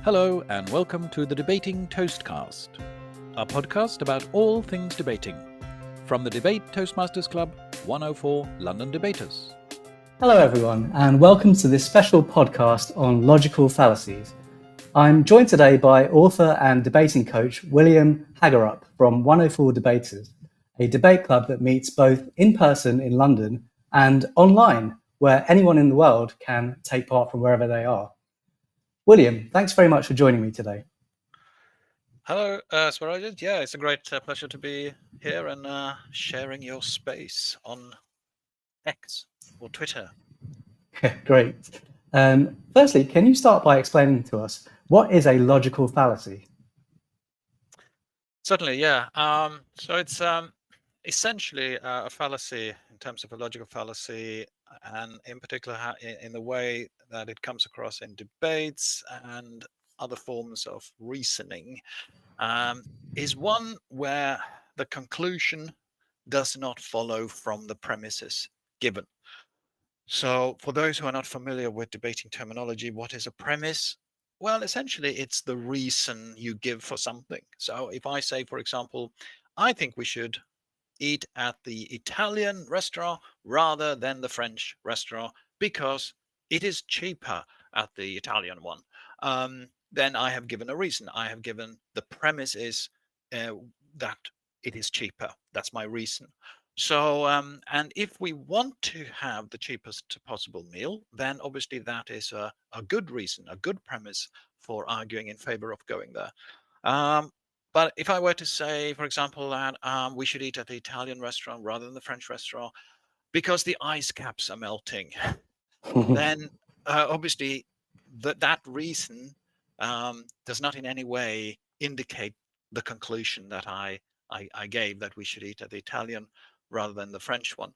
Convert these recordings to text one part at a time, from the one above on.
Hello and welcome to the Debating Toastcast, a podcast about all things debating, from the Debate Toastmasters Club, 104 London Debaters. Hello everyone and welcome to this special podcast on logical fallacies. I'm joined today by author and debating coach William Hagerup from 104 Debaters, a debate club that meets both in person in London and online, where anyone in the world can take part from wherever they are. William, thanks very much for joining me today. Hello, Swarajit. Yeah, it's a great pleasure to be here and sharing your space on X or Twitter. Great. Firstly, can you start by explaining to us what is a logical fallacy? Certainly, yeah. So it's essentially a fallacy in terms of a logical fallacy, and in particular in the way that it comes across in debates and other forms of reasoning, is one where the conclusion does not follow from the premises given. So for those who are not familiar with debating terminology, what is a premise? Well, essentially, it's the reason you give for something. So if I say, for example, I think we should eat at the Italian restaurant rather than the French restaurant because it is cheaper at the Italian one, then I have given a reason. I have given the premise is that it is cheaper. That's my reason. So, and if we want to have the cheapest possible meal, then obviously that is a good reason, a good premise for arguing in favor of going there. But if I were to say, for example, that we should eat at the Italian restaurant rather than the French restaurant because the ice caps are melting, then obviously that reason does not in any way indicate the conclusion that I gave, that we should eat at the Italian rather than the French one.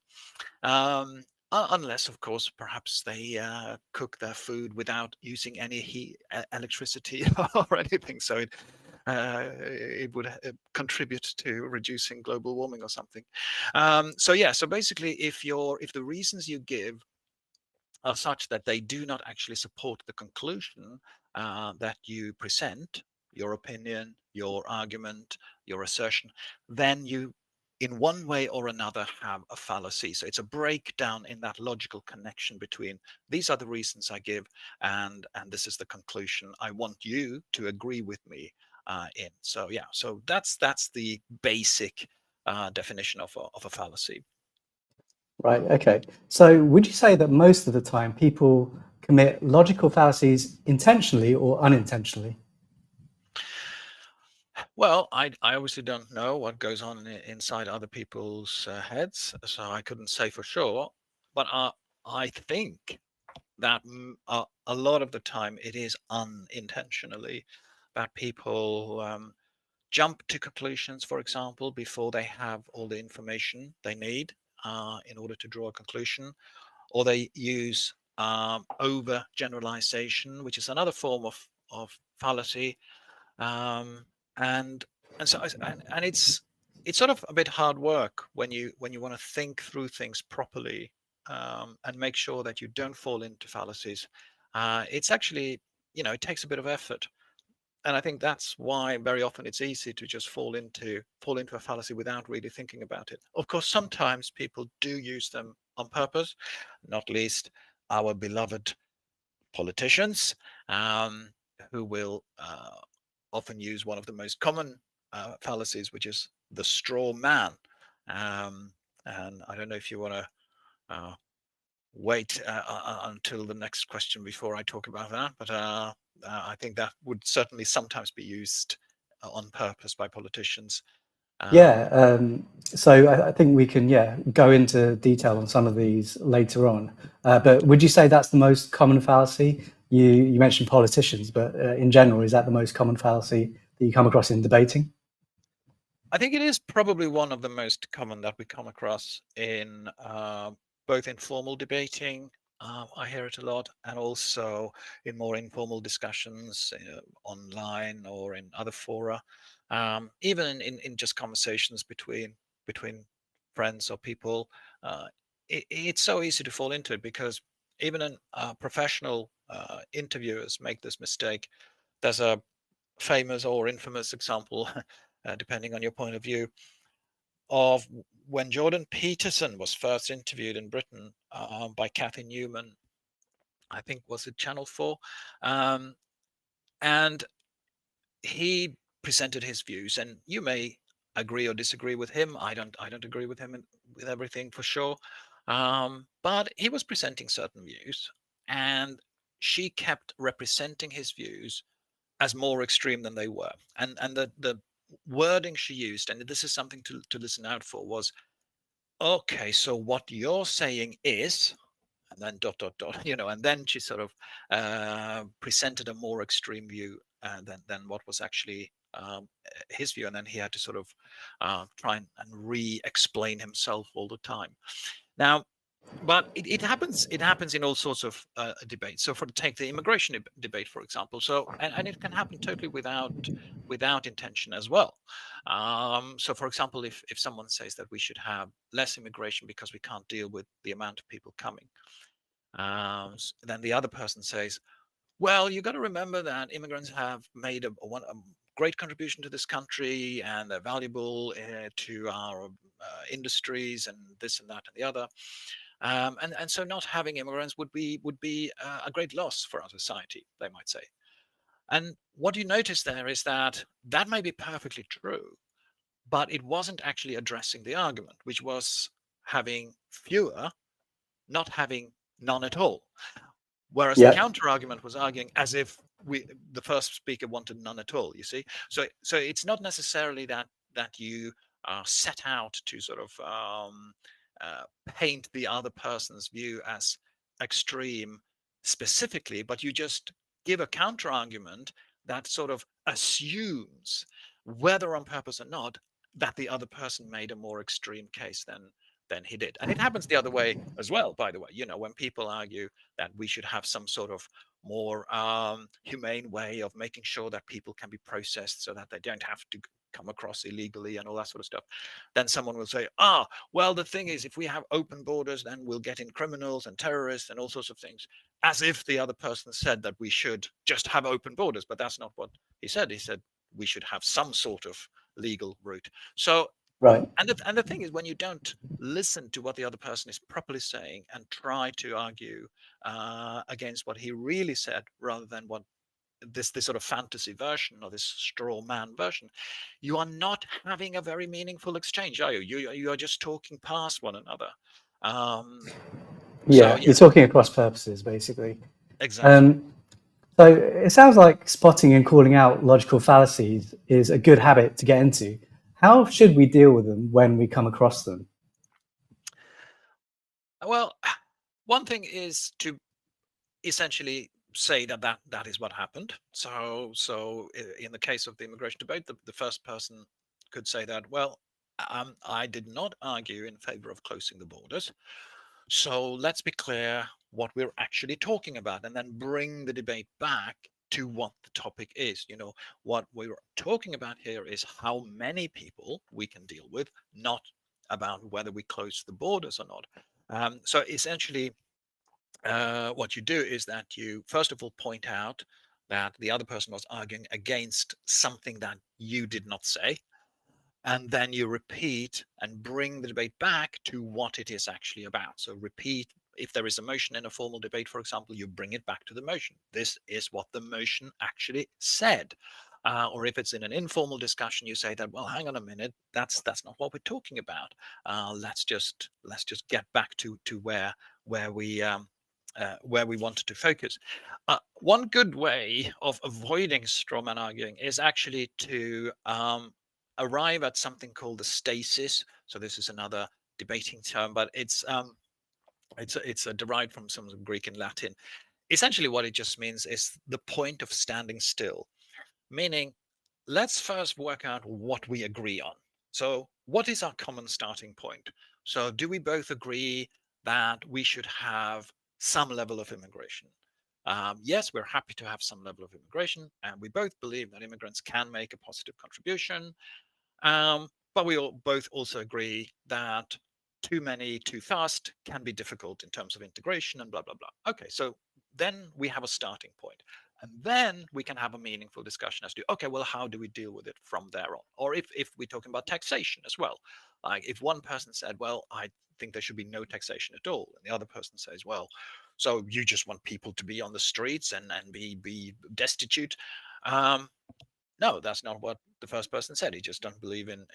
Unless, of course, perhaps they cook their food without using any heat, electricity or anything. So it would contribute to reducing global warming or something. So basically, if the reasons you give are such that they do not actually support the conclusion that you present, your opinion, your argument, your assertion, then you, in one way or another, have a fallacy. So it's a breakdown in that logical connection between these are the reasons I give and this is the conclusion I want you to agree with me in. So yeah, so that's the basic definition of a fallacy. Right, okay. So would you say that most of the time people commit logical fallacies intentionally or unintentionally? Well, I obviously don't know what goes on inside other people's heads, so I couldn't say for sure. But I think that a lot of the time it is unintentionally that people jump to conclusions, for example, before they have all the information they need in order to draw a conclusion, or they use over generalization, which is another form of fallacy. Um, and and it's sort of a bit hard work when you want to think through things properly and make sure that you don't fall into fallacies. It's actually, it takes a bit of effort, and I think that's why very often it's easy to just fall into a fallacy without really thinking about it. Of course, sometimes people do use them on purpose, not least our beloved politicians, who will often use one of the most common fallacies, which is the straw man. And I don't know if you want to wait until the next question before I talk about that, but I think that would certainly sometimes be used on purpose by politicians. So I think we can, go into detail on some of these later on. But would you say that's the most common fallacy? You mentioned politicians, but in general, is that the most common fallacy that you come across in debating? I think it is probably one of the most common that we come across in both informal debating. I hear it a lot, and also in more informal discussions online or in other fora, even in just conversations between friends or people. It's so easy to fall into it because even in professional interviewers make this mistake. there's a famous or infamous example, depending on your point of view, of when Jordan Peterson was first interviewed in Britain by Kathy Newman. I think was it Channel 4, and he presented his views, and you may agree or disagree with him. I don't agree with him with everything for sure, but he was presenting certain views, and she kept representing his views as more extreme than they were. And the wording she used, and this is something to listen out for, was, okay, so what you're saying is, and then dot dot dot, and then she sort of presented a more extreme view than what was actually his view, and then he had to sort of try and re-explain himself all the time. Now, but it happens in all sorts of debates. So take the immigration debate, for example. So and it can happen totally without intention as well. So for example, if someone says that we should have less immigration because we can't deal with the amount of people coming, then the other person says, well, you got to remember that immigrants have made a great contribution to this country, and they're valuable to our industries and this and that and the other. And so not having immigrants would be a great loss for our society, they might say. And what you notice there is that that may be perfectly true, but it wasn't actually addressing the argument, which was having fewer, not having none at all. Whereas the Yeah. counter argument was arguing as if the first speaker wanted none at all. You see, so it's not necessarily that you set out to sort of paint the other person's view as extreme specifically, but you just give a counter argument that sort of assumes, whether on purpose or not, that the other person made a more extreme case than he did. And it happens the other way as well, by the way. When people argue that we should have some sort of more humane way of making sure that people can be processed so that they don't have to come across illegally and all that sort of stuff, then someone will say, well, the thing is, if we have open borders, then we'll get in criminals and terrorists and all sorts of things, as if the other person said that we should just have open borders. But that's not what he said. He said we should have some sort of legal route. So Right. and the thing is, when you don't listen to what the other person is properly saying and try to argue against what he really said, rather than what this sort of fantasy version or this straw man version, you are not having a very meaningful exchange, are you? You are just talking past one another. So Yeah, yeah, you're talking across purposes, basically. exactly. Um, so it sounds like spotting and calling out logical fallacies is a good habit to get into. How should we deal with them when we come across them? Well, one thing is to essentially say that is what happened. So in the case of the immigration debate, the first person could say that, well, I did not argue in favor of closing the borders. So let's be clear what we're actually talking about, and then bring the debate back to what the topic is. What we're talking about here is how many people we can deal with, not about whether we close the borders or not. So essentially, what you do is that you first of all point out that the other person was arguing against something that you did not say, and then you repeat and bring the debate back to what it is actually about. So repeat. If there is a motion in a formal debate, for example, you bring it back to the motion. This is what the motion actually said. Or if it's in an informal discussion, you say that, well, hang on a minute, that's not what we're talking about. Let's just get back to where we wanted to focus. One good way of avoiding strawman arguing is actually to arrive at something called the stasis. So this is another debating term, but it's derived from some Greek and Latin. Essentially, what it just means is the point of standing still, meaning let's first work out what we agree on. So what is our common starting point? So do we both agree that we should have some level of immigration? Yes, we're happy to have some level of immigration, and we both believe that immigrants can make a positive contribution. But we both also agree that too many too fast can be difficult in terms of integration and blah, blah, blah. Okay, so then we have a starting point. And then we can have a meaningful discussion as to, okay, well, how do we deal with it from there on? Or if we're talking about taxation as well, like if one person said, well, I think there should be no taxation at all, and the other person says, well, so you just want people to be on the streets and be destitute. No, that's not what the first person said. He just doesn't believe in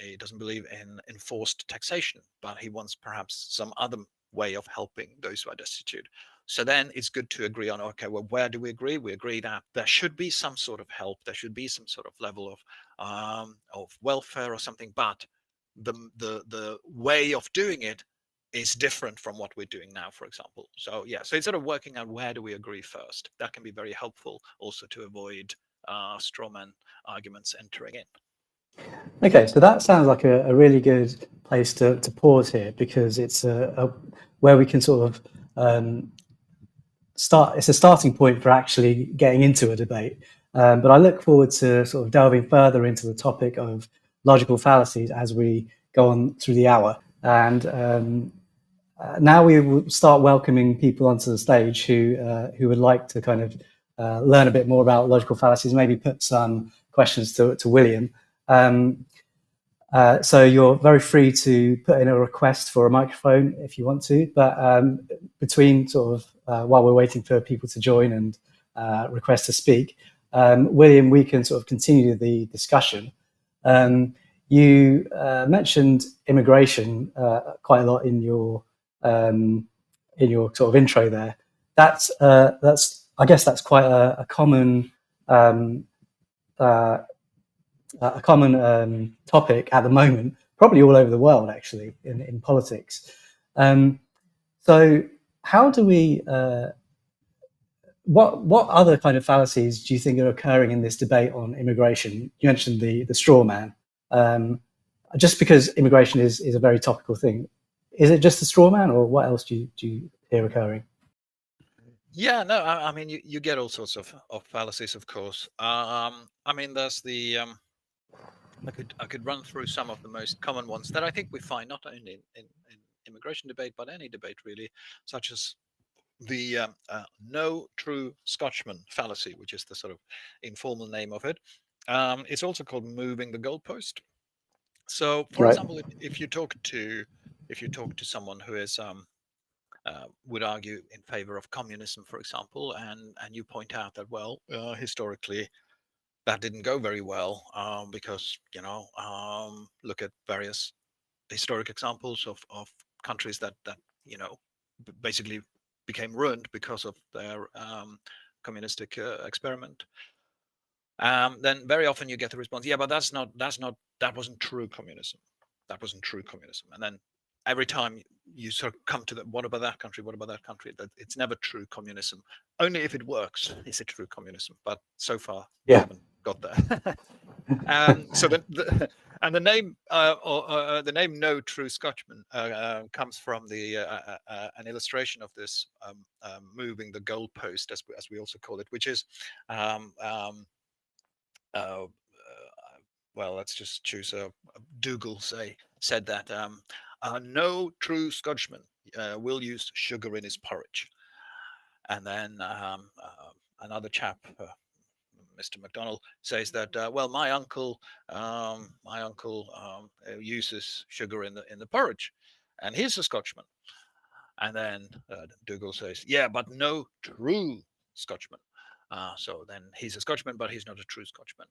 enforced taxation, but he wants perhaps some other way of helping those who are destitute. So then it's good to agree on, okay, well, where do we agree? We agree that there should be some sort of help, there should be some sort of level of welfare or something, but the way of doing it is different from what we're doing now, for example. So yeah, so it's sort of working out where do we agree first. That can be very helpful also to avoid straw man arguments entering in. Okay, so that sounds like a really good place to pause here, because it's where we can sort of start. It's a starting point for actually getting into a debate. But I look forward to sort of delving further into the topic of logical fallacies as we go on through the hour. And now we will start welcoming people onto the stage who would like to kind of learn a bit more about logical fallacies, maybe put some questions to William. So you're very free to put in a request for a microphone if you want to, but between sort of while we're waiting for people to join and request to speak, William, we can sort of continue the discussion. You mentioned immigration quite a lot in your sort of intro there. That's I guess that's quite a common topic at the moment, probably all over the world, actually, in politics. So how do we, what other kind of fallacies do you think are occurring in this debate on immigration? You mentioned the straw man. Just because immigration is a very topical thing, is it just the straw man, or what else do you hear occurring? Yeah, no, I mean, you get all sorts of fallacies, of course. I mean, there's the I could run through some of the most common ones that I think we find not only in immigration debate, but any debate really, such as the no true Scotchman fallacy, which is the sort of informal name of it. It's also called moving the goalpost. So, for example, if you talk to someone who is would argue in favor of communism, for example, and you point out that, well, historically that didn't go very well, because look at various historic examples of countries that basically became ruined because of their communistic experiment. Then very often you get the response, yeah, but that wasn't true communism. That wasn't true communism. And then every time you sort of come to that, what about that country? What about that country? That it's never true communism. Only if it works is it true communism. But so far, we haven't got there. So the name the name "No True Scotchman" comes from an illustration of this moving the goalpost, as we also call it, which is well, let's just choose Dougal said that no true Scotchman will use sugar in his porridge. And then another chap, Mr. McDonald, says that well, my uncle uses sugar in the porridge, and he's a Scotchman. And then Dougal says, yeah, but no true Scotchman. So then he's a Scotchman, but he's not a true Scotchman.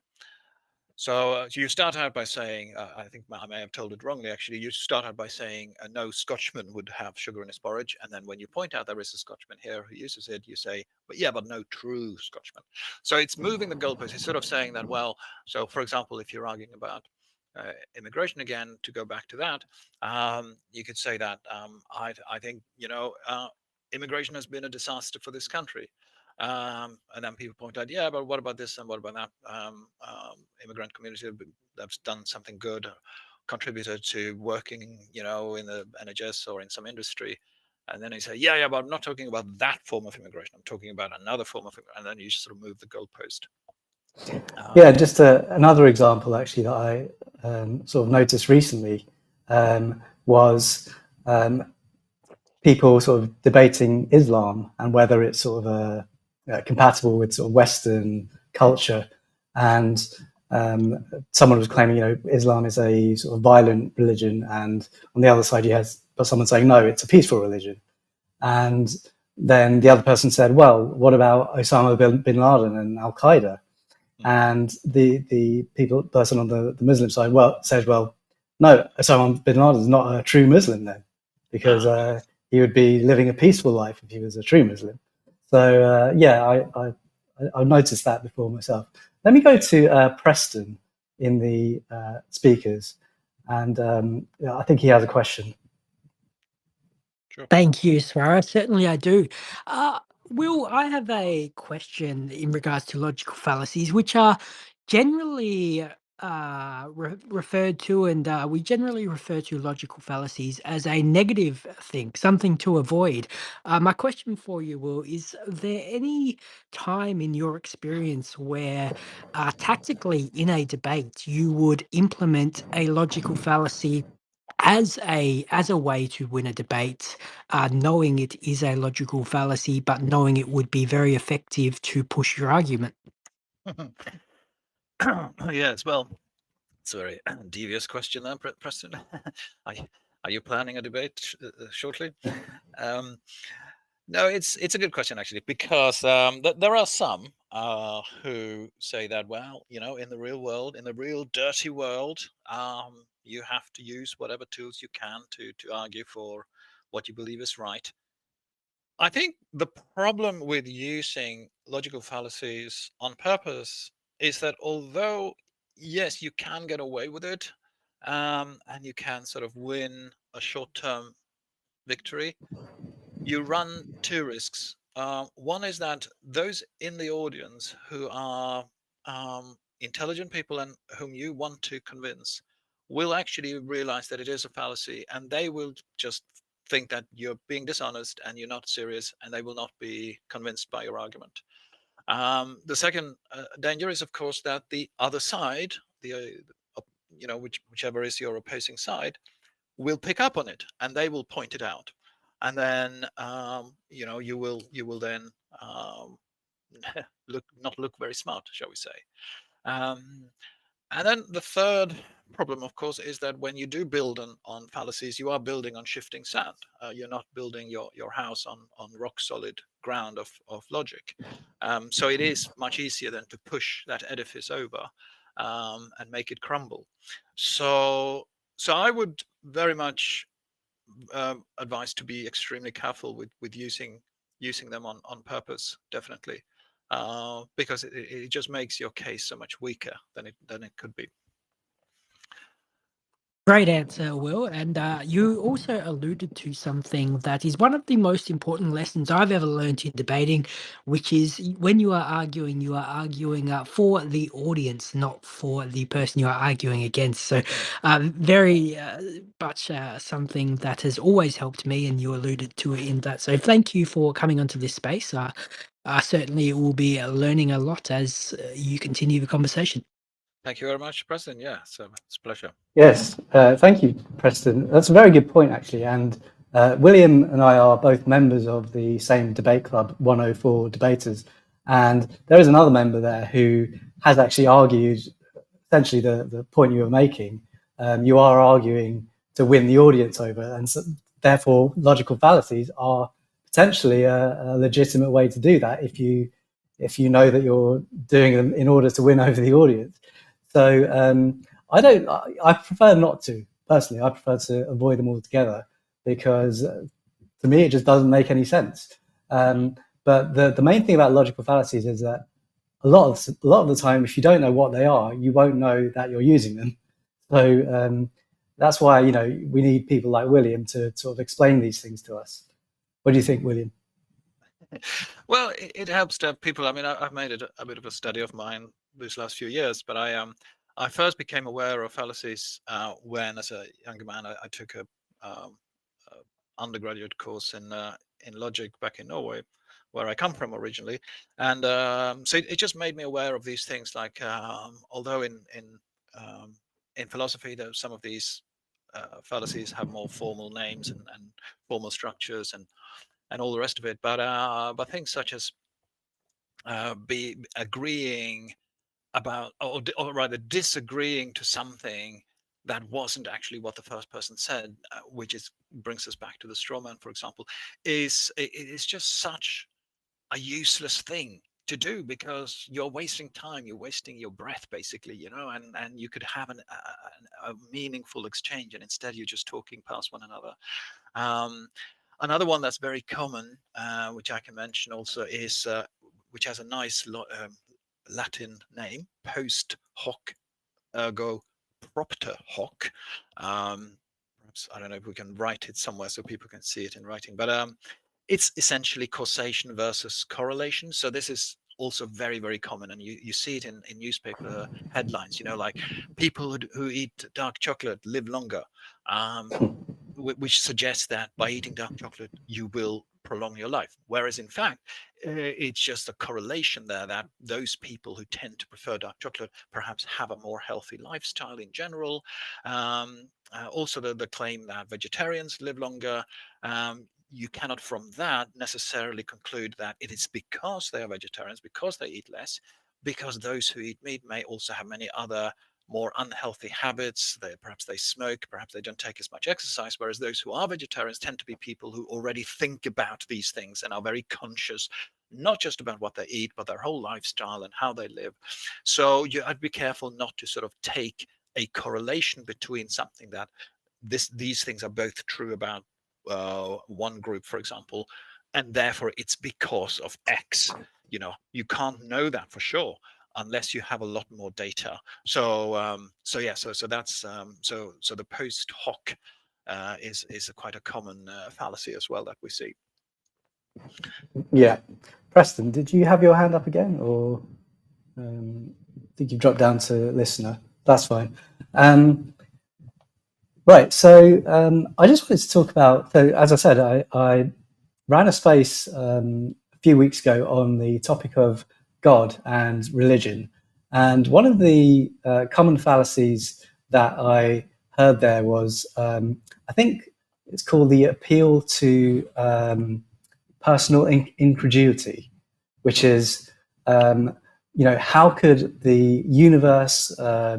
So you start out by saying, I think I may have told it wrongly, actually. You start out by saying no Scotchman would have sugar in his porridge. And then when you point out there is a Scotchman here who uses it, you say, but yeah, but no true Scotchman. So it's moving the goalpost. It's sort of saying that, well, so for example, if you're arguing about immigration again, to go back to that, you could say that I think, immigration has been a disaster for this country. And then people point out, yeah, but what about this and what about that? Immigrant community that's done something good, contributed to working, in the NHS or in some industry. And then they say, yeah, but I'm not talking about that form of immigration. I'm talking about another form of immigration. And then you just sort of move the goalpost. Yeah, just another example actually that I sort of noticed recently was people sort of debating Islam and whether it's sort of compatible with sort of Western culture. And someone was claiming, Islam is a sort of violent religion, and on the other side you had someone saying, no, it's a peaceful religion. And then the other person said, well, what about Osama bin Laden and Al Qaeda? And the person on the Muslim side says, well, no, Osama bin Laden is not a true Muslim then, because he would be living a peaceful life if he was a true Muslim. So I noticed that before myself. Let me go to Preston in the speakers, and I think he has a question. Sure. Thank you, Swara. Certainly I do. Will, I have a question in regards to logical fallacies, which are generally referred to, and we generally refer to logical fallacies as a negative thing, something to avoid. My question for you, Will, is there any time in your experience where tactically in a debate you would implement a logical fallacy as a way to win a debate, knowing it is a logical fallacy, but knowing it would be very effective to push your argument? Yes, well, it's a very devious question there, Preston. Are you planning a debate shortly? No, it's a good question actually, because there are some who say that, well, in the real world, in the real dirty world, you have to use whatever tools you can to argue for what you believe is right. I think the problem with using logical fallacies on purpose is that although, yes, you can get away with it, and you can sort of win a short-term victory, you run two risks. One is that those in the audience who are intelligent people and whom you want to convince will actually realize that it is a fallacy, and they will just think that you're being dishonest and you're not serious, and they will not be convinced by your argument. The second danger is, of course, that the other side, whichever is your opposing side, will pick up on it and they will point it out, and then you will then look very smart, shall we say. um, and then the third problem, of course, is that when you do build on fallacies, you are building on shifting sand. You're not building your house on rock solid ground of logic. So it is much easier then to push that edifice over and make it crumble. So I would very much advise to be extremely careful with using them on purpose, definitely, because it just makes your case so much weaker than it could be. Great answer, Will. And you also alluded to something that is one of the most important lessons I've ever learned in debating, which is when you are arguing for the audience, not for the person you are arguing against. So, very much something that has always helped me, and you alluded to it in that. So, thank you for coming onto this space. Certainly will be learning a lot as you continue the conversation. Thank you very much, Preston. Yeah, so it's a pleasure. Yes, thank you, Preston. That's a very good point, actually. And William and I are both members of the same debate club, 104 Debaters. And there is another member there who has actually argued essentially the point you were making. You are arguing to win the audience over, and so, therefore logical fallacies are potentially a legitimate way to do that if you know that you're doing them in order to win over the audience. So I prefer not to, personally. I prefer to avoid them altogether, because to me it just doesn't make any sense. But the main thing about logical fallacies is that a lot of the time, if you don't know what they are, you won't know that you're using them. So that's why we need people like William to sort of explain these things to us. What do you think, William? Well, it helps to have people. I mean, I've made it a bit of a study of mine these last few years, but I first became aware of fallacies when, as a younger man, I took a undergraduate course in logic back in Norway, where I come from originally, and so it just made me aware of these things. Like, although in philosophy, there some of these fallacies have more formal names and formal structures and all the rest of it, but things such as be agreeing about, or rather disagreeing to something that wasn't actually what the first person said, which is brings us back to the straw man, for example, is just such a useless thing to do, because you're wasting time, you're wasting your breath, basically, and you could have a meaningful exchange, and instead you're just talking past one another. um, Another one that's very common, which I can mention also, is which has a nice Latin name, post hoc ergo propter hoc. Perhaps, I don't know if we can write it somewhere so people can see it in writing, but it's essentially causation versus correlation. So this is also very, very common, and you see it in newspaper headlines, like people who eat dark chocolate live longer. Um, which suggests that by eating dark chocolate you will prolong your life, whereas in fact it's just a correlation there, that those people who tend to prefer dark chocolate perhaps have a more healthy lifestyle in general. Also the claim that vegetarians live longer, you cannot from that necessarily conclude that it is because they are vegetarians, because they eat less, because those who eat meat may also have many other more unhealthy habits. Perhaps they smoke, perhaps they don't take as much exercise, whereas those who are vegetarians tend to be people who already think about these things and are very conscious, not just about what they eat, but their whole lifestyle and how they live. So I'd be careful not to sort of take a correlation between something that these things are both true about one group, for example, and therefore it's because of X. You can't know that for sure unless you have a lot more data. So that's so the post hoc is quite a common fallacy as well that we see. Yeah. Preston, did you have your hand up again, or I think you've dropped down to listener? That's fine. Right. So I just wanted to talk about. So as I said, I ran a space a few weeks ago on the topic of God and religion, and one of the common fallacies that I heard there was, I think it's called the appeal to personal incredulity, which is, how could the universe, or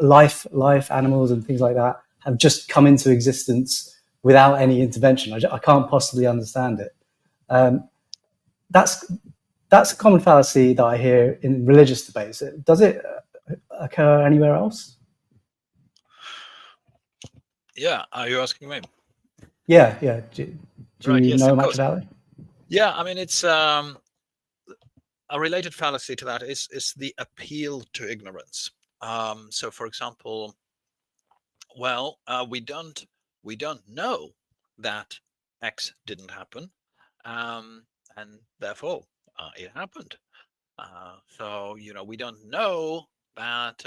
life, animals, and things like that have just come into existence without any intervention? I can't possibly understand it. That's a common fallacy that I hear in religious debates. Does it occur anywhere else? Yeah, are you asking me? Yeah. Do Right. you Yes, know of much course. about it? Yeah, I mean, it's a related fallacy to that is the appeal to ignorance. So, for example, well, we don't know that X didn't happen, and therefore it happened. So we don't know that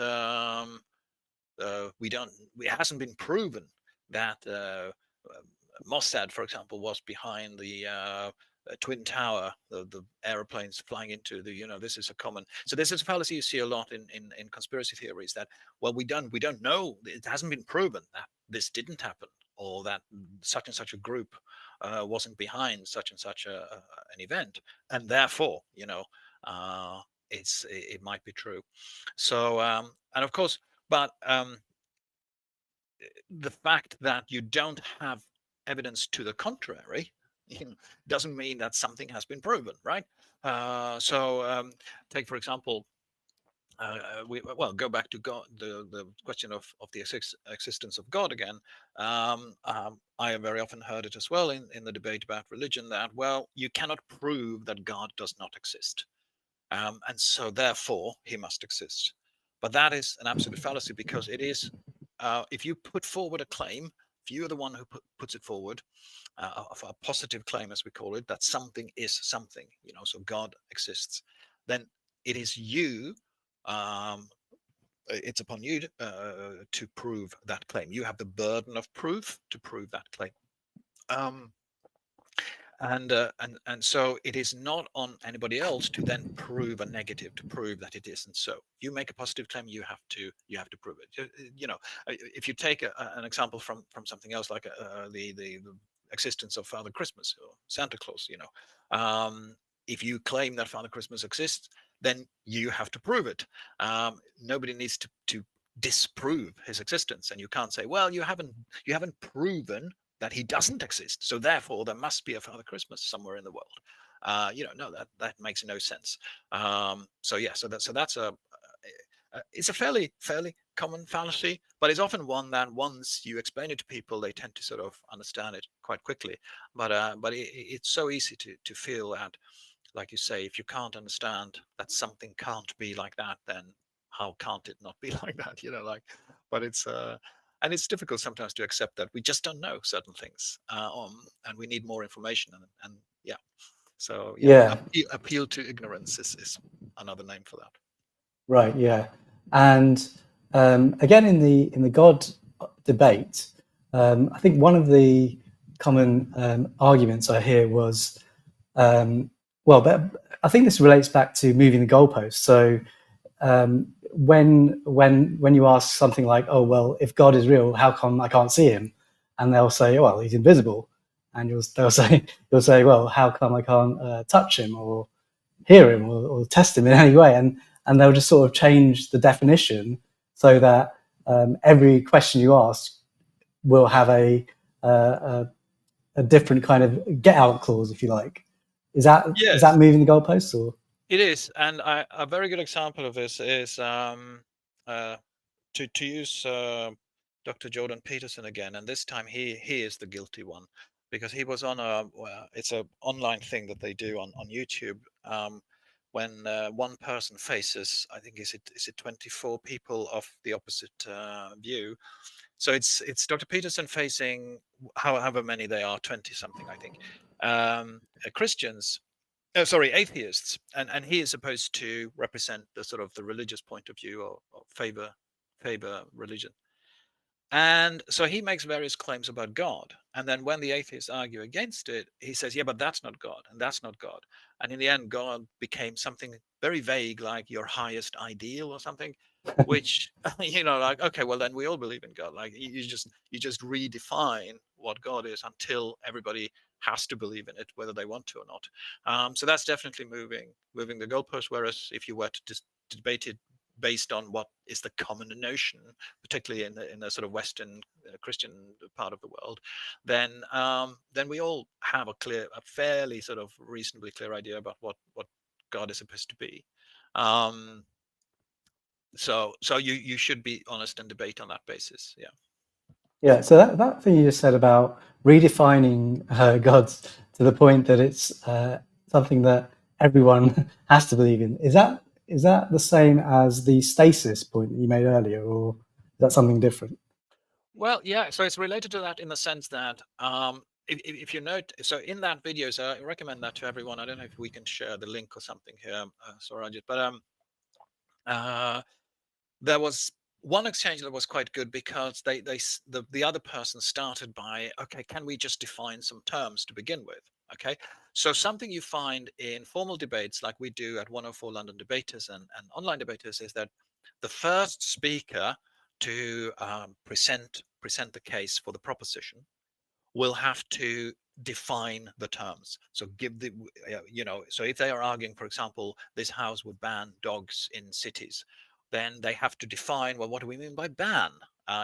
we don't. It hasn't been proven that Mossad, for example, was behind the Twin Tower, the aeroplanes flying into the. This is a common. So this is a fallacy you see a lot in conspiracy theories, that we don't know. It hasn't been proven that this didn't happen, or that such and such a group wasn't behind such and such an event, and therefore it might be true. So and of course, but the fact that you don't have evidence to the contrary doesn't mean that something has been proven, right? Take for example, go back to God, the question of the existence of God again. I have very often heard it as well in the debate about religion, that you cannot prove that God does not exist, and so therefore he must exist. But that is an absolute fallacy, because it is, if you put forward a claim, if you are the one who puts it forward, of a positive claim, as we call it, that something is something, so God exists, then it is you. It's upon you to prove that claim. You have the burden of proof to prove that claim. Um, and so it is not on anybody else to then prove a negative, to prove that it isn't so. You make a positive claim, you have to prove it. If you take an example from something else, like the existence of Father Christmas or Santa Claus, if you claim that Father Christmas exists, then you have to prove it. Nobody needs to disprove his existence, and you can't say, well, you haven't proven that he doesn't exist, so therefore there must be a Father Christmas somewhere in the world. No, that makes no sense. So yeah, so that's it's a fairly common fallacy, but it's often one that once you explain it to people, they tend to sort of understand it quite quickly. But it's so easy to feel that, like you say, if you can't understand that something can't be like that, then how can't it not be like that? But and it's difficult sometimes to accept that we just don't know certain things, and we need more information. And yeah, so yeah, Yeah. appeal to ignorance is another name for that. Right. Yeah. And again, in the God debate, I think one of the common arguments I hear was, but I think this relates back to moving the goalpost. So when you ask something like, "Oh well, if God is real, how come I can't see him?" and they'll say, "Well, he's invisible," and you'll say, "Well, how come I can't touch him or hear him or test him in any way?" And they'll just sort of change the definition so that every question you ask will have a different kind of get out clause, if you like. Is that moving the goalposts? Or it is, and a very good example of this is to use Dr. Jordan Peterson again, and this time he is the guilty one, because he was on it's a online thing that they do on YouTube, when one person faces, I think is it 24 people of the opposite view. So it's Dr. Peterson facing however many they are, 20 something, I think, Christians. Oh, sorry, atheists, and he is supposed to represent the sort of the religious point of view, or favor religion. And so he makes various claims about God. And then when the atheists argue against it, he says, yeah, but that's not God, and that's not God. And in the end, God became something very vague, like your highest ideal or something, which, like, okay, well, then we all believe in God. Like you just redefine what God is until everybody has to believe in it, whether they want to or not. So that's definitely moving the goalpost. Whereas if you were to just debate it based on what is the common notion, particularly in the sort of Western Christian part of the world, then we all have a fairly sort of reasonably clear idea about what God is supposed to be. So you should be honest and debate on that basis. Yeah. yeah, so that thing you just said about redefining God to the point that it's something that everyone has to believe in, is that the same as the stasis point that you made earlier, or is that something different? Well, yeah, so it's related to that in the sense that if you note, so in that video, so I recommend that to everyone. I don't know if we can share the link or something here, Swarajit, but there was one exchange that was quite good, because the other person started by, okay, can we just define some terms to begin with? Okay, so something you find in formal debates like we do at 104 London Debaters and online debaters is that the first speaker to present the case for the proposition will have to define the terms. So give so if they are arguing, for example, this house would ban dogs in cities, then they have to define, well, what do we mean by ban?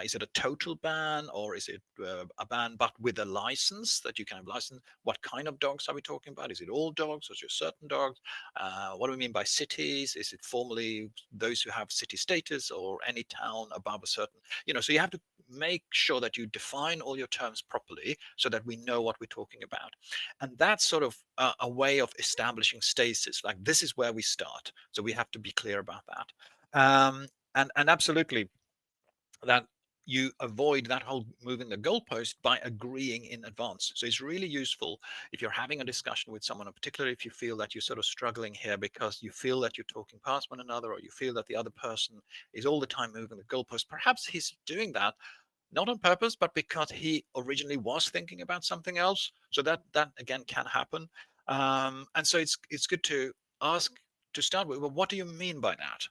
Is it a total ban, or is it a ban but with a license that you can have license? What kind of dogs are we talking about? Is it all dogs or just certain dogs? What do we mean by cities? Is it formally those who have city status, or any town above a certain, so you have to make sure that you define all your terms properly so that we know what we're talking about. And that's sort of a way of establishing stasis, like this is where we start, so we have to be clear about that. And absolutely, that you avoid that whole moving the goalpost by agreeing in advance. So it's really useful if you're having a discussion with someone, and particularly if you feel that you're sort of struggling here because you feel that you're talking past one another, or you feel that the other person is all the time moving the goalpost. Perhaps he's doing that not on purpose, but because he originally was thinking about something else. So that again can happen. And so it's good to ask, to start with, well, what do you mean by that?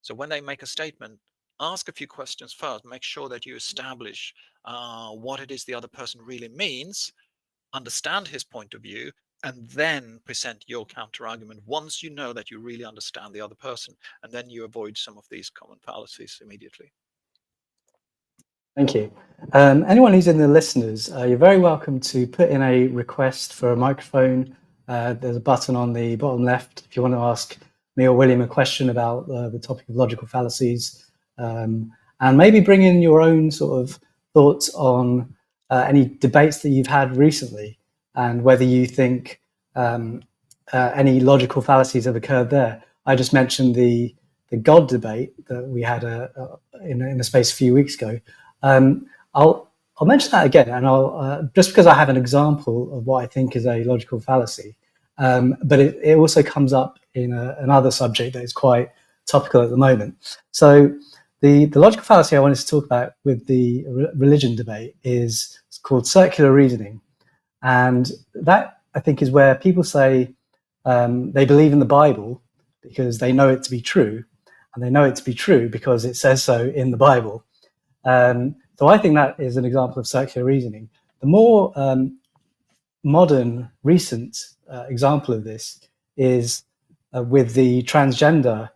So when they make a statement, ask a few questions first. Make sure that you establish what it is the other person really means, understand his point of view, and then present your counter argument once you know that you really understand the other person, and then you avoid some of these common fallacies immediately. Thank you. Anyone who's in the listeners, you're very welcome to put in a request for a microphone. There's a button on the bottom left if you want to ask me or William a question about the topic of logical fallacies, and maybe bring in your own sort of thoughts on any debates that you've had recently and whether you think any logical fallacies have occurred there. I just mentioned the God debate that we had in a space a few weeks ago. I'll mention that again, and I'll just because I have an example of what I think is a logical fallacy, but it also comes up in another subject that is quite topical at the moment. So the logical fallacy I wanted to talk about with the religion debate is called circular reasoning, and that I think is where people say they believe in the Bible because they know it to be true, and they know it to be true because it says so in the Bible. So I think that is an example of circular reasoning. The more modern, recent example of this is with the transgender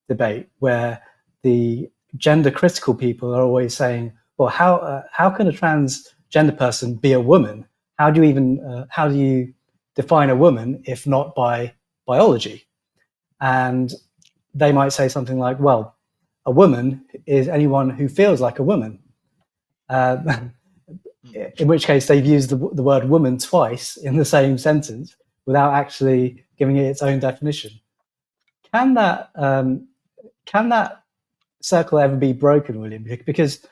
debate, where the gender critical people are always saying, well, how can a transgender person be a woman? How do you define a woman if not by biology? And they might say something like, well, a woman is anyone who feels like a woman. In which case they've used the word woman twice in the same sentence without actually giving it its own definition. Can that circle ever be broken, William? Because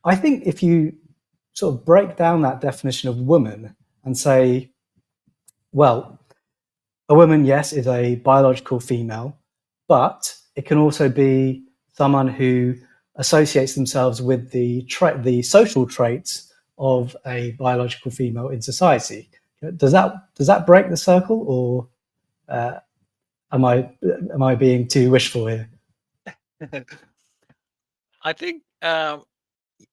I think if you sort of break down that definition of woman and say, well, a woman, yes, is a biological female, but it can also be someone who associates themselves with the social traits of a biological female in society. Does that break the circle, or am I being too wishful here? I think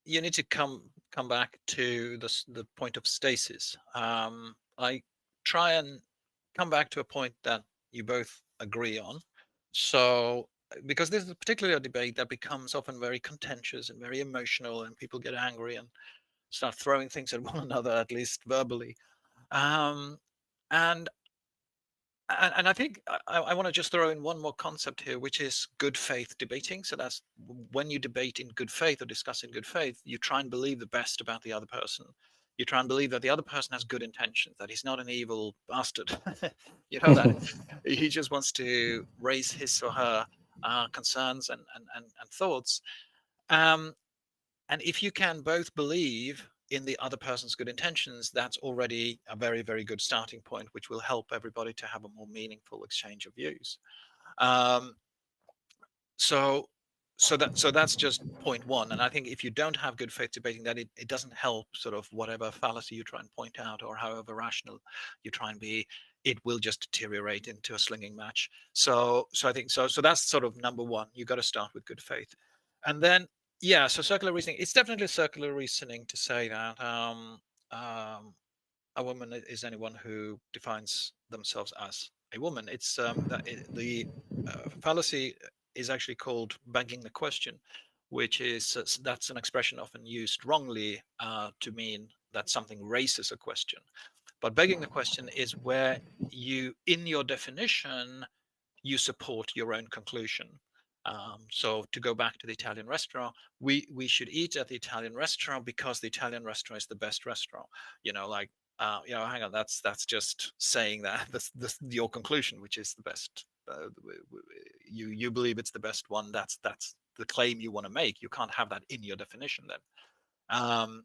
you need to come back to the point of stasis. I try and come back to a point that you both agree on. So, because this is particularly a debate that becomes often very contentious and very emotional, and people get angry and start throwing things at one another, at least verbally. Um, and I think I want to just throw in one more concept here, which is good faith debating. So that's when you debate in good faith or discuss in good faith, you try and believe the best about the other person. You try and believe that the other person has good intentions, that he's not an evil bastard. You know, that he just wants to raise his or her concerns and thoughts. And if you can both believe in the other person's good intentions, that's already a very, very good starting point, which will help everybody to have a more meaningful exchange of views. Um, so that's just point one. And I think if you don't have good faith debating, that it doesn't help sort of whatever fallacy you try and point out or however rational you try and be, it will just deteriorate into a slinging match. So I think so that's sort of number one. You got to start with good faith. And then yeah, so circular reasoning, it's definitely circular reasoning to say that a woman is anyone who defines themselves as a woman. It's the fallacy is actually called begging the question, which is that's an expression often used wrongly to mean that something raises a question. But begging the question is where you, in your definition, you support your own conclusion. So to go back to the Italian restaurant, we should eat at the Italian restaurant because the Italian restaurant is the best restaurant. You know, like hang on, that's just saying that that's your conclusion, which is the best. You believe it's the best one. That's the claim you want to make. You can't have that in your definition then.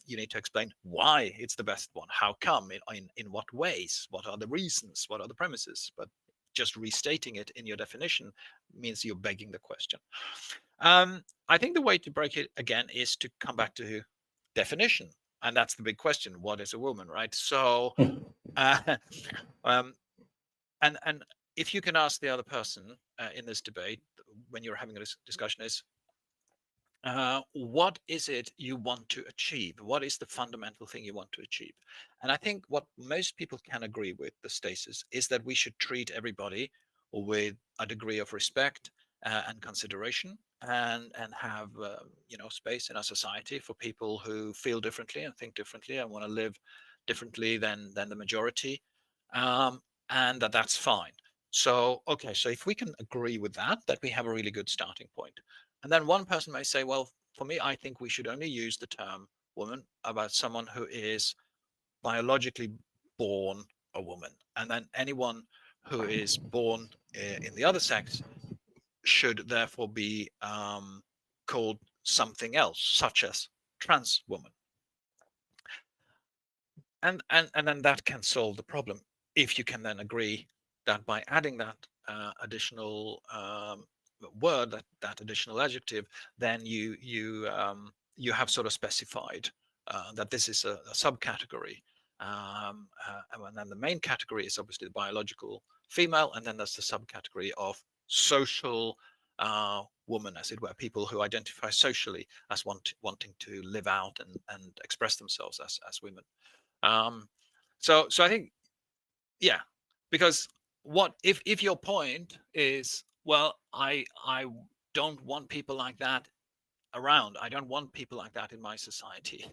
You need to explain why it's the best one. How come? In what ways? What are the reasons? What are the premises? But just restating it in your definition means you're begging the question. I think the way to break it again is to come back to definition, and that's the big question: what is a woman, right? So, and if you can ask the other person in this debate when you're having a discussion is, what is it you want to achieve? What is the fundamental thing you want to achieve? And I think what most people can agree with the stasis is that we should treat everybody with a degree of respect and consideration, and have space in our society for people who feel differently and think differently and want to live differently than the majority, um, and that's fine. So okay, so if we can agree with that we have a really good starting point. And then one person may say, well, for me, I think we should only use the term woman about someone who is biologically born a woman. And then anyone who is born in the other sex should therefore be called something else, such as trans woman. And then that can solve the problem if you can then agree that by adding that additional word, that additional adjective, then you have sort of specified that this is a subcategory, and then the main category is obviously the biological female, and then there's the subcategory of social woman, as it were, people who identify socially as wanting to live out and express themselves as women. So I think, yeah, because what if your point is, well, I don't want people like that around, I don't want people like that in my society,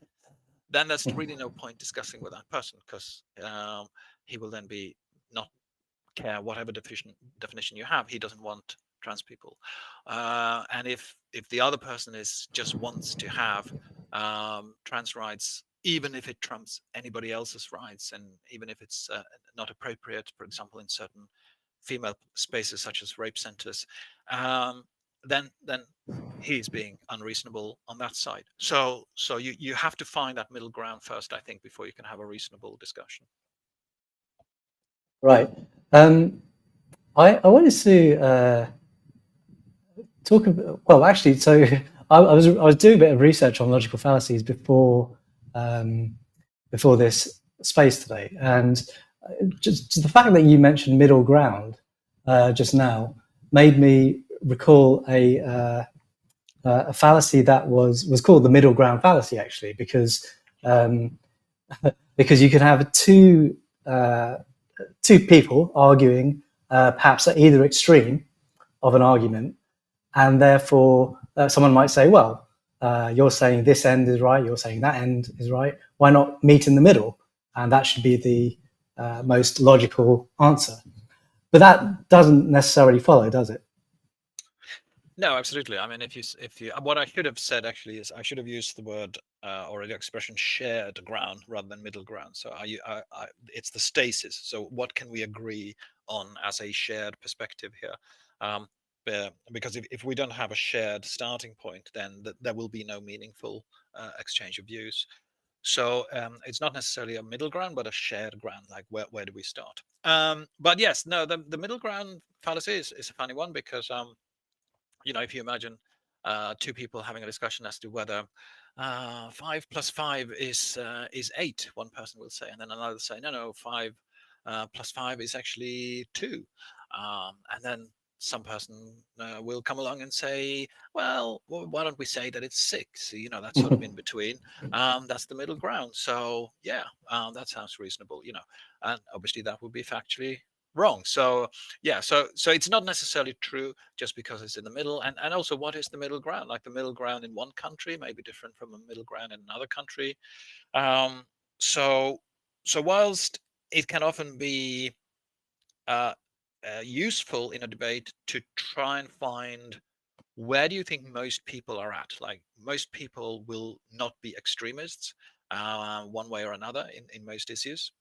then there's really no point discussing with that person, because he will then be not care whatever definition you have. He doesn't want trans people, and if the other person is just wants to have trans rights, even if it trumps anybody else's rights, and even if it's not appropriate, for example, in certain female spaces such as rape centers, then he's being unreasonable on that side. So you have to find that middle ground first, I think, before you can have a reasonable discussion. Right. I wanted to talk about, well, actually, so I was doing a bit of research on logical fallacies before this space today, and just the fact that you mentioned middle ground just now made me recall a fallacy that was called the middle ground fallacy, actually, because you can have two people arguing perhaps at either extreme of an argument, and therefore someone might say, well, you're saying this end is right, you're saying that end is right, why not meet in the middle? And that should be the most logical answer. But that doesn't necessarily follow, does it? No, absolutely. I mean, if you, what I should have said actually is I should have used the word or the expression shared ground rather than middle ground. So it's the stasis. So what can we agree on as a shared perspective here? Because if we don't have a shared starting point, then there will be no meaningful exchange of views. So it's not necessarily a middle ground, but a shared ground. Like where do we start? But yes, no, the middle ground fallacy is a funny one, because if you imagine two people having a discussion as to whether 5 plus 5 is 8, one person will say, and then another say, no, 5 plus 5 is actually 2, and then some person will come along and say, well, why don't we say that it's 6? That's sort of in between. That's the middle ground. So yeah, that sounds reasonable. And obviously that would be factually wrong. So yeah, so it's not necessarily true just because it's in the middle. And also, what is the middle ground? Like, the middle ground in one country may be different from a middle ground in another country. So whilst it can often be useful in a debate to try and find, where do you think most people are at? Like, most people will not be extremists one way or another in most issues.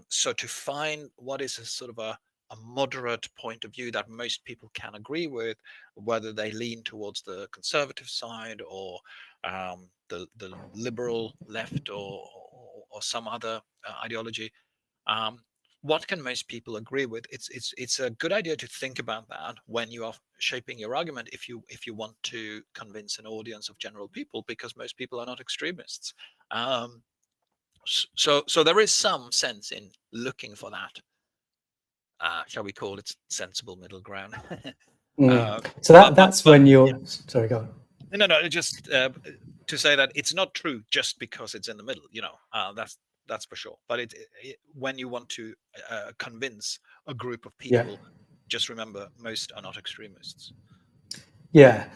So to find what is a sort of a moderate point of view that most people can agree with, whether they lean towards the conservative side or the liberal left, or some other ideology, what can most people agree with? It's a good idea to think about that when you are shaping your argument, if you want to convince an audience of general people, because most people are not extremists. So there is some sense in looking for that, shall we call it, sensible middle ground. So that's when you're, yeah. sorry, go on. No, just to say that it's not true just because it's in the middle. That's for sure. But when you want to convince a group of Yeah. people, just remember most are not extremists. Yeah.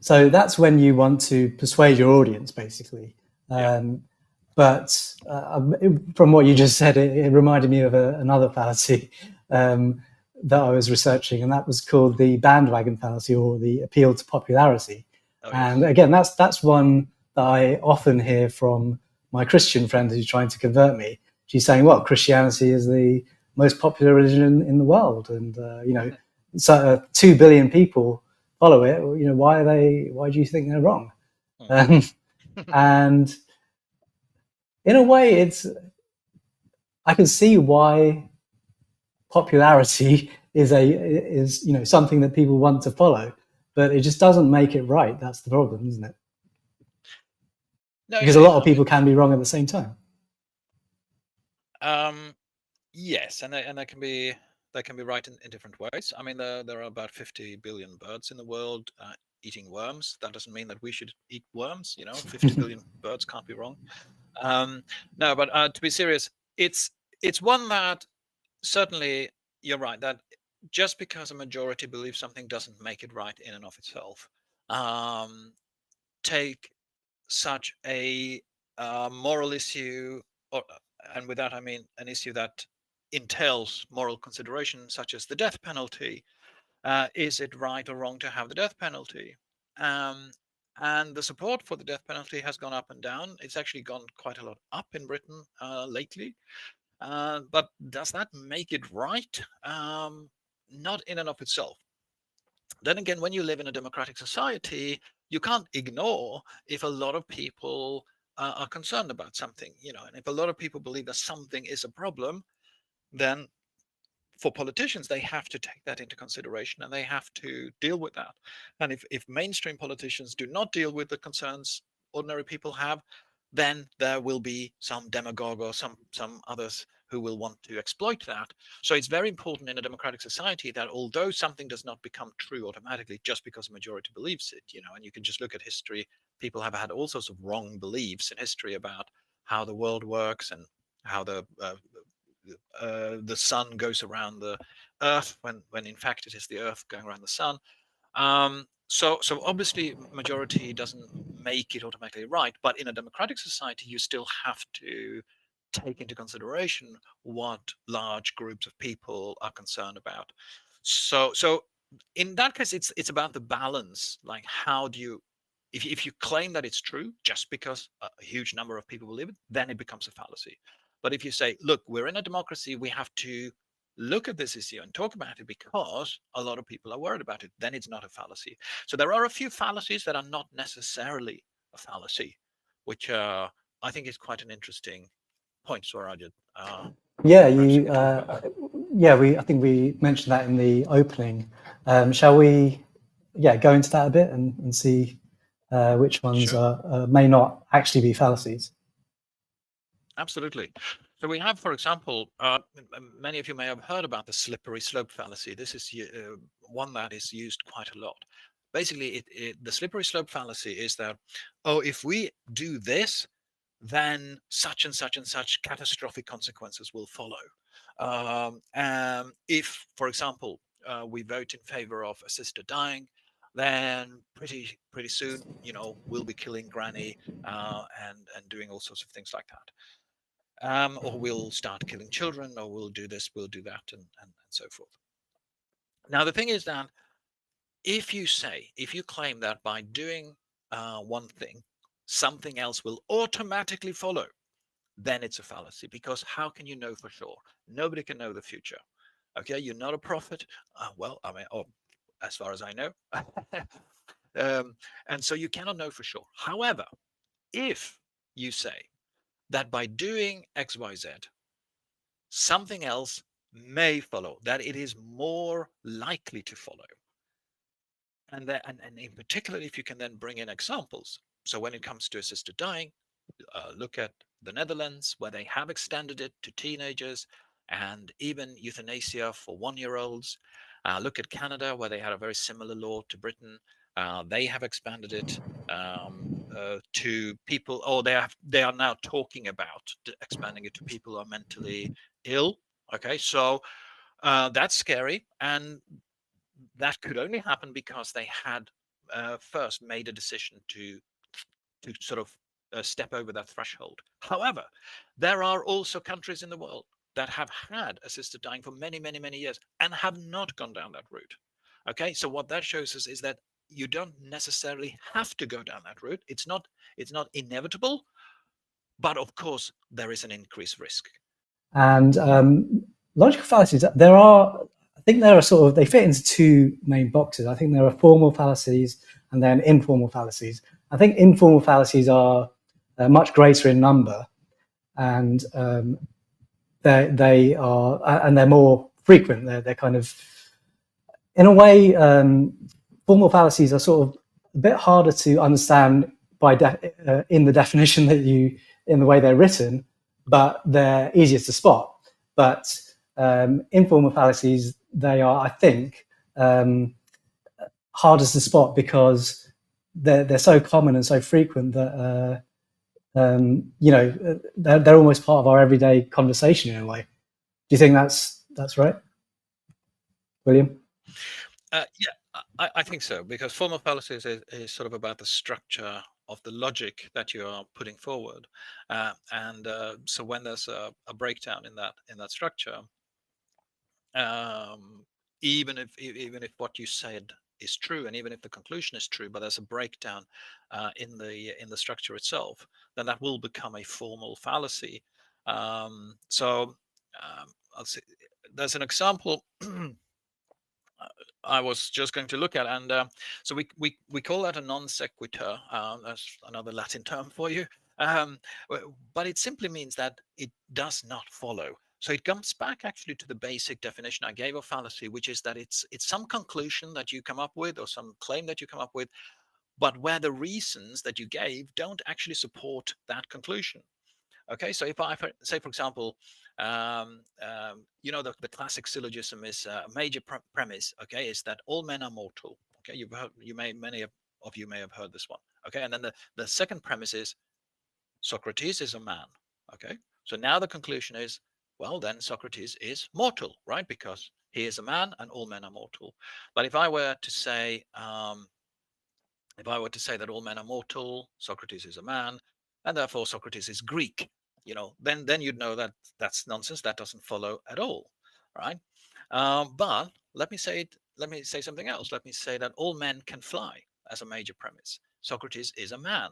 So that's when you want to persuade your audience, basically. But from what you just said, it reminded me of another fallacy that I was researching, and that was called the bandwagon fallacy, or the appeal to popularity. Oh, And yes. again, that's one that I often hear from my Christian friend who's trying to convert me. She's saying, "Well, Christianity is the most popular religion in the world, and so 2 billion people follow it. Why do you think they're wrong?" And in a way, I can see why popularity is something that people want to follow, but it just doesn't make it right. That's the problem, isn't it? No, Because a lot of people can be wrong at the same time. Yes, and they can be right in different ways. I mean, there are about 50 billion birds in the world eating worms. That doesn't mean that we should eat worms. 50 billion birds can't be wrong. No, but to be serious, it's one that certainly you're right, that just because a majority believes something doesn't make it right in and of itself. Take such a moral issue, and with that I mean an issue that entails moral consideration, such as the death penalty. Is it right or wrong to have the death penalty? And the support for the death penalty has gone up and down. It's actually gone quite a lot up in Britain lately. But does that make it right? Not in and of itself. Then again, when you live in a democratic society, you can't ignore if a lot of people are concerned about something, and if a lot of people believe that something is a problem, then for politicians, they have to take that into consideration and they have to deal with that. And if mainstream politicians do not deal with the concerns ordinary people have, then there will be some demagogue or some others who will want to exploit that. So it's very important in a democratic society that although something does not become true automatically just because a majority believes it, and you can just look at history, people have had all sorts of wrong beliefs in history about how the world works and how the sun goes around the earth when in fact it is the earth going around the sun. So obviously majority doesn't make it automatically right, but in a democratic society you still have to take into consideration what large groups of people are concerned about. So in that case, it's about the balance. Like, how do you, if you claim that it's true just because a huge number of people believe it, then it becomes a fallacy. But if you say, look, we're in a democracy, we have to look at this issue and talk about it because a lot of people are worried about it, then it's not a fallacy. So there are a few fallacies that are not necessarily a fallacy, which I think is quite an interesting point, Swarajit. Yeah, I think we mentioned that in the opening. Shall we, go into that a bit and see which ones may not actually be fallacies? Absolutely. So we have, for example, many of you may have heard about the slippery slope fallacy. This is one that is used quite a lot. Basically, the slippery slope fallacy is that, oh, if we do this, then such and such and such catastrophic consequences will follow. If, for example, we vote in favor of a sister dying, then pretty soon, we'll be killing granny and doing all sorts of things like that. Or we'll start killing children, or we'll do this, we'll do that, and so forth. Now, the thing is that if you claim that by doing one thing, something else will automatically follow, then it's a fallacy, because how can you know for sure? Nobody can know the future. Okay, you're not a prophet. Well, I mean, as far as I know. And so you cannot know for sure. However, if you say that by doing XYZ, something else may follow, that it is more likely to follow. And in particular, if you can then bring in examples. So when it comes to assisted dying, look at the Netherlands, where they have extended it to teenagers and even euthanasia for 1-year-olds. Look at Canada, where they had a very similar law to Britain. They have expanded it to people, or they are now talking about expanding it to people who are mentally ill. Okay, so that's scary, and that could only happen because they had first made a decision to sort of step over that threshold. However, there are also countries in the world that have had assisted dying for many, many, many years and have not gone down that route. Okay, so what that shows us is that you don't necessarily have to go down that route. It's not inevitable, but of course there is an increased risk. And logical fallacies, I think there are sort of, they fit into two main boxes. I think there are formal fallacies and then informal fallacies. I think informal fallacies are much greater in number, and they are, and they're more frequent. They're kind of, in a way, formal fallacies are sort of a bit harder to understand in the definition that in the way they're written, but they're easier to spot. But informal fallacies, they are, I think, hardest to spot because they're so common and so frequent that they're almost part of our everyday conversation in a way. Do you think that's right, William? Yeah, I think so, because formal fallacies is sort of about the structure of the logic that you are putting forward, and so when there's a breakdown in that structure, even if what you said is true, and even if the conclusion is true, but there's a breakdown in the structure itself, then that will become a formal fallacy. So I'll see. There's an example I was just going to look at, and so we call that a non sequitur. That's another Latin term for you, but it simply means that it does not follow. So it comes back actually to the basic definition I gave of fallacy, which is that it's some conclusion that you come up with, or some claim that you come up with, but where the reasons that you gave don't actually support that conclusion. Okay, so if I say, for example, the classic syllogism is a major premise. Okay, is that all men are mortal. Okay, many of you may have heard this one. Okay, and then the second premise is Socrates is a man. Okay, so now the conclusion is, well, then Socrates is mortal, right? Because he is a man and all men are mortal. But if I were to say that all men are mortal, Socrates is a man, and therefore Socrates is Greek, then you'd know that that's nonsense. That doesn't follow at all, right? But let me say something else. Let me say that all men can fly as a major premise. Socrates is a man.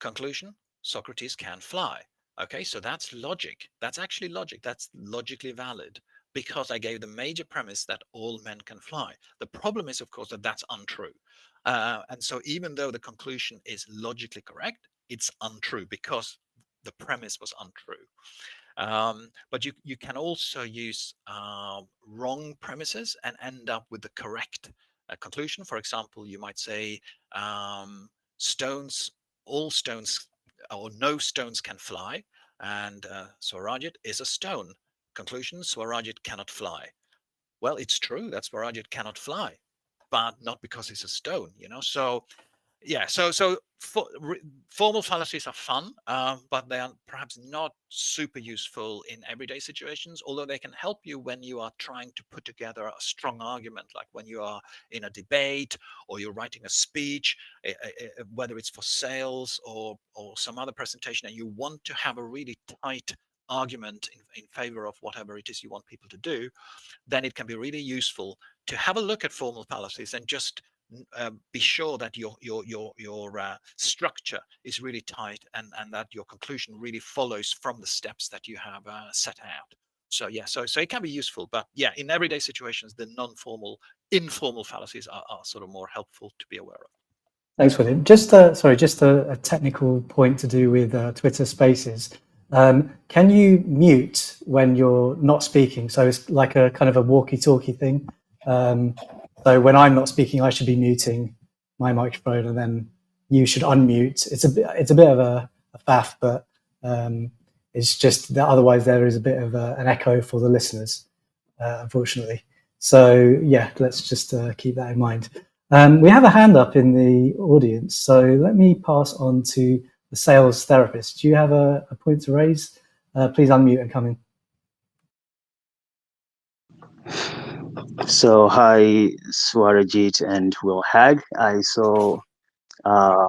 Conclusion: Socrates can fly. Okay, so that's logic. That's actually logic. That's logically valid because I gave the major premise that all men can fly. The problem is, of course, that that's untrue. And so even though the conclusion is logically correct, it's untrue because the premise was untrue. But you can also use wrong premises and end up with the correct conclusion. For example, you might say all stones or no stones can fly, and Swarajit is a stone. Conclusion: Swarajit cannot fly. Well, it's true that Swarajit cannot fly, but not because he's a stone, So yeah, so formal fallacies are fun, but they are perhaps not super useful in everyday situations, although they can help you when you are trying to put together a strong argument, like when you are in a debate or you're writing a speech, whether it's for sales or some other presentation, and you want to have a really tight argument in favor of whatever it is you want people to do. Then it can be really useful to have a look at formal fallacies and just be sure that your structure is really tight, and that your conclusion really follows from the steps that you have set out. So yeah, so it can be useful, but yeah, in everyday situations, the informal fallacies are sort of more helpful to be aware of. Thanks, William. Just a technical point to do with Twitter Spaces. Can you mute when you're not speaking? So it's like a kind of a walkie-talkie thing. So when I'm not speaking, I should be muting my microphone, and then you should unmute. It's a bit of a faff, but it's just that otherwise there is a bit of an echo for the listeners, unfortunately. So yeah, let's just keep that in mind. We have a hand up in the audience, so let me pass on to the sales therapist. Do you have a point to raise? Please unmute and come in. So, hi, Swarajit and Will Hag. I saw uh,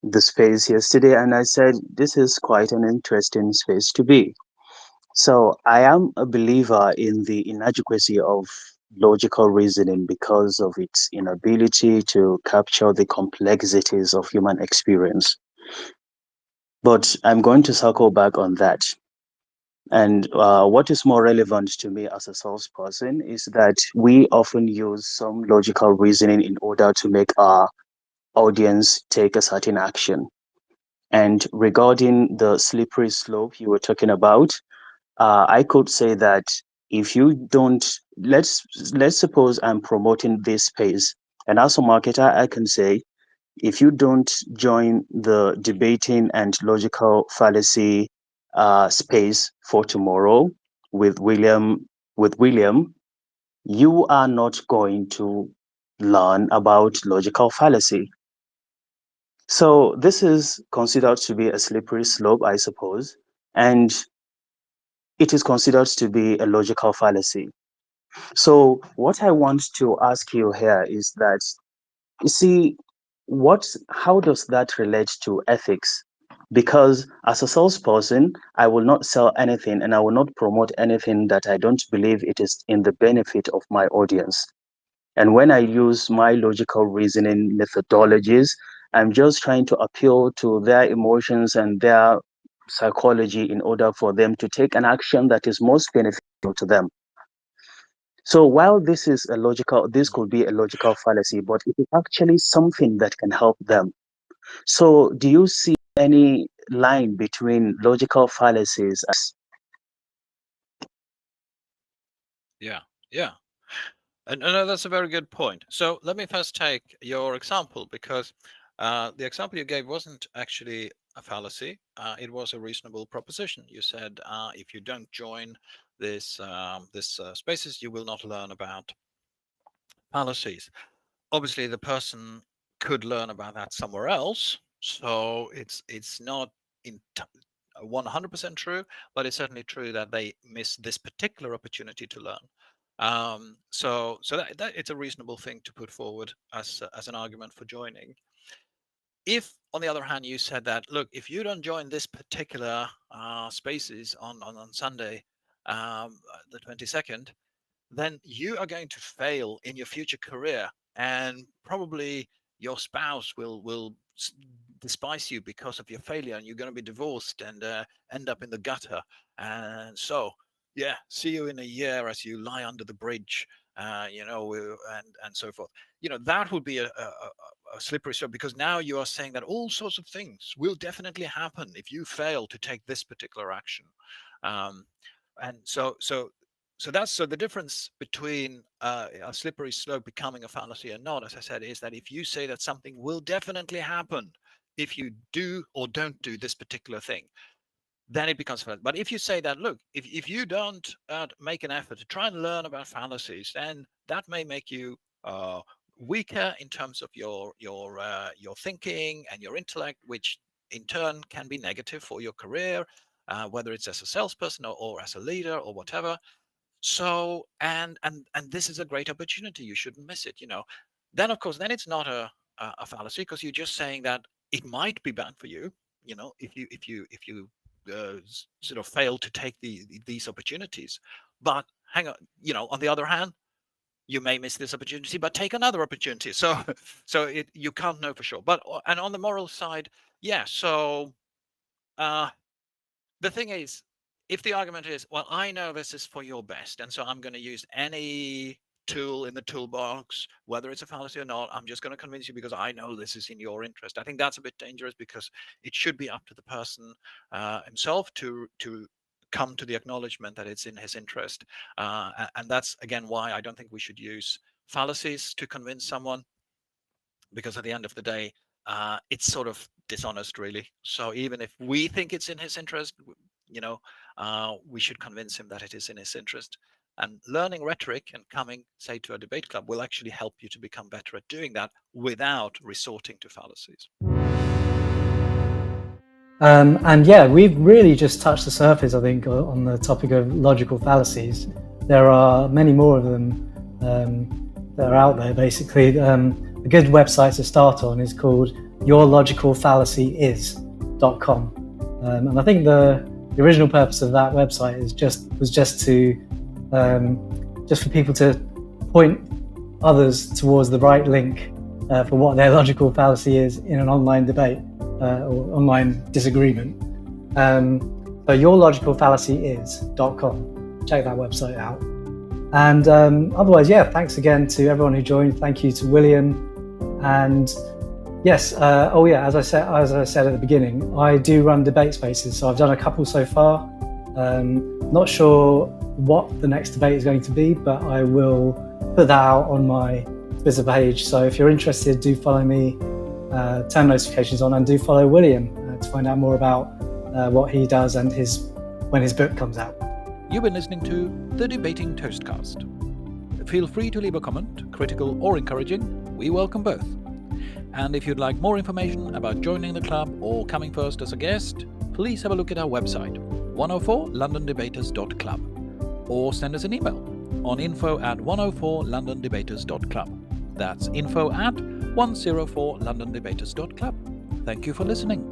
the space yesterday and I said, this is quite an interesting space to be. So, I am a believer in the inadequacy of logical reasoning because of its inability to capture the complexities of human experience. But I'm going to circle back on that. And what is more relevant to me as a salesperson is that we often use some logical reasoning in order to make our audience take a certain action. And regarding the slippery slope you were talking about, I could say that if you don't, let's suppose I'm promoting this space, and as a marketer, I can say if you don't join the debating and logical fallacy space for tomorrow with William, you are not going to learn about logical fallacy. So this is considered to be a slippery slope, I suppose, and it is considered to be a logical fallacy. So what I want to ask you here is that, you see, how does that relate to ethics? Because as a salesperson, I will not sell anything and I will not promote anything that I don't believe it is in the benefit of my audience. And when I use my logical reasoning methodologies, I'm just trying to appeal to their emotions and their psychology in order for them to take an action that is most beneficial to them. So while this could be a logical fallacy, but it is actually something that can help them. So do you see any line between logical fallacies? Yeah, yeah. And no, that's a very good point. So let me first take your example, because the example you gave wasn't actually a fallacy. It was a reasonable proposition. You said if you don't join this spaces, you will not learn about fallacies. Obviously, the person could learn about that somewhere else, so it's not in 100% true, but it's certainly true that they miss this particular opportunity to learn. So that it's a reasonable thing to put forward as an argument for joining. If, on the other hand, you said that, look, if you don't join this particular spaces on Sunday, the 22nd, then you are going to fail in your future career, and probably your spouse will despise you because of your failure, and you're going to be divorced and end up in the gutter. And so, yeah, see you in a year as you lie under the bridge, and so forth. That would be a slippery slope, because now you are saying that all sorts of things will definitely happen if you fail to take this particular action. And so the difference between a slippery slope becoming a fallacy or not, as I said, is that if you say that something will definitely happen if you do or don't do this particular thing, then it becomes fallacy. But if you say that, look, if you don't make an effort to try and learn about fallacies, then that may make you weaker in terms of your thinking and your intellect, which in turn can be negative for your career, whether it's as a salesperson or as a leader or whatever. So, and this is a great opportunity, you shouldn't miss it. Then of course, then it's not a fallacy, because you're just saying that it might be bad for you, if you sort of fail to take these opportunities. But hang on, on the other hand, you may miss this opportunity, but take another opportunity. So you can't know for sure. But and on the moral side, yeah. So the thing is, if the argument is, well, I know this is for your best, and so I'm going to use any tool in the toolbox, whether it's a fallacy or not, I'm just going to convince you because I know this is in your interest. I think that's a bit dangerous, because it should be up to the person himself to come to the acknowledgement that it's in his interest. And that's, again, why I don't think we should use fallacies to convince someone, because at the end of the day, it's sort of dishonest, really. So even if we think it's in his interest, we should convince him that it is in his interest. And learning rhetoric and coming, say, to a debate club will actually help you to become better at doing that without resorting to fallacies. And yeah, we've really just touched the surface, I think, on the topic of logical fallacies. There are many more of them that are out there, basically. A good website to start on is called yourlogicalfallacyis.com. And I think the original purpose of that website was just for people to point others towards the right link for what their logical fallacy is in an online debate or online disagreement. So yourlogicalfallacyis.com. Check that website out. And otherwise, yeah, thanks again to everyone who joined. Thank you to William. And yes, as I said at the beginning, I do run debate spaces. So I've done a couple so far. Not sure what the next debate is going to be, but I will put that out on my Twitter page. So if you're interested, do follow me, turn notifications on, and do follow William to find out more about what he does and when his book comes out. You've been listening to the Debating Toastcast. Feel free to leave a comment, critical or encouraging. We welcome both. And if you'd like more information about joining the club or coming first as a guest, please have a look at our website, 104londondebaters.club, or send us an email on info@104londondebaters.club. That's info@104londondebaters.club. Thank you for listening.